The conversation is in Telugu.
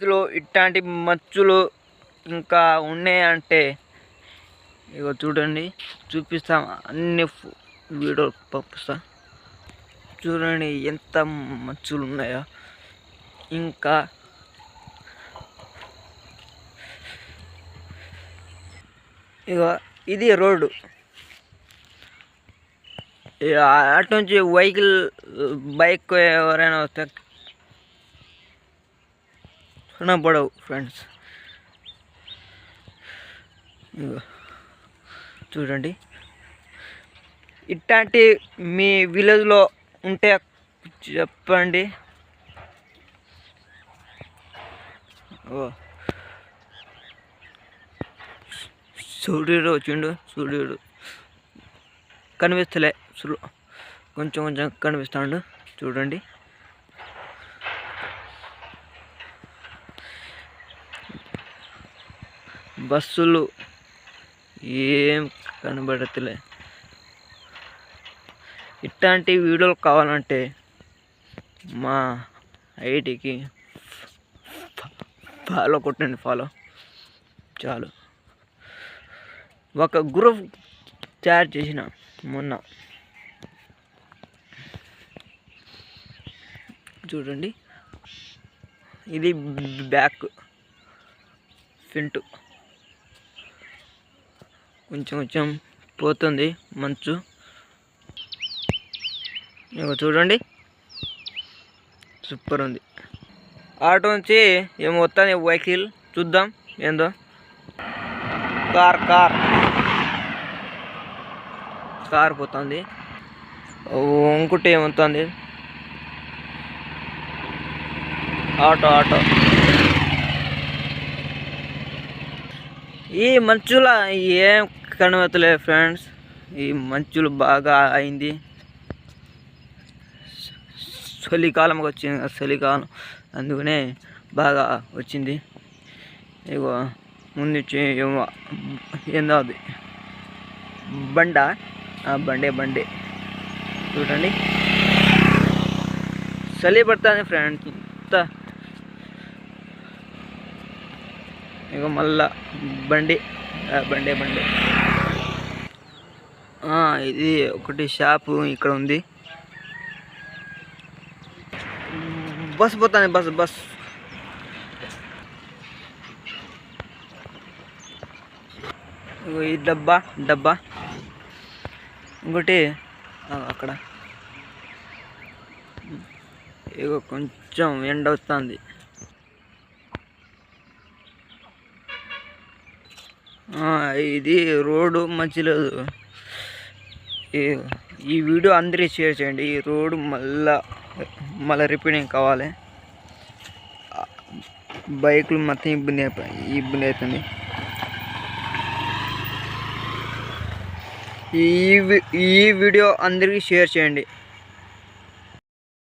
ఇందులో ఇట్లాంటి మచ్చులు ఇంకా ఉన్నాయంటే ఇగో చూడండి, చూపిస్తాం అన్ని వీడియో పంపిస్తా. చూడండి ఎంత మచ్చులు ఉన్నాయో. ఇంకా ఇగో ఇది రోడ్డు. అటు నుంచి బైక్ ఎవరైనా వస్తే కనపడవు ఫ్రెండ్స్. చూడండి, ఇట్లాంటి మీ విలేజ్లో ఉంటే చెప్పండి. సూర్యుడు వచ్చిండు. సూర్యుడు కనిపిస్తలే, కొంచెం కొంచెం కనిపిస్తాడు. చూడండి, బస్సులు ఏం కనబడతలే. ఇట్లాంటి వీడియోలు కావాలంటే మా ఐడికి ఫాలో కొట్టండి. ఫాలో చాలు. ఒక గ్రూప్ తయారు చేసిన మొన్న. చూడండి, ఇది బ్యాక్ ఫ్రంట్. కొంచెం కొంచెం పోతుంది మంచు. ఇక చూడండి, సూపర్ ఉంది. ఆటో నుంచి ఏమో వస్తుంది వెహికల్. చూద్దాం ఏందో. కార్ పోతుంది. ఇంకోటి ఏమవుతుంది, ఆటో. ఈ మంచుల ఏం కనబడతలేదు ఫ్రెండ్స్. ఈ మంచులు బాగా అయింది. చలికాలంకి వచ్చింది, చలికాలం అందుకనే బాగా వచ్చింది. ఇగో ముందు ఏందో అది బండే. చూడండి, చలి పడుతుంది ఫ్రెండ్స్. ఇంత ఇక మళ్ళా బండి. ఇది ఒకటి షాపు ఇక్కడ ఉంది. బస్ పోతుంది, బస్. ఈ డబ్బా ఇంకోటి అక్కడ. ఇగో కొంచెం ఎండ వస్తుంది. ఇది రోడ్డు మంచి లేదు. ఈ వీడియో అందరికీ షేర్ చేయండి. ఈ రోడ్డు మళ్ళీ రిపేరింగ్ కావాలి. బైకులు మొత్తం ఇబ్బంది అవుతుంది. ఈ వీడియో అందరికీ షేర్ చేయండి.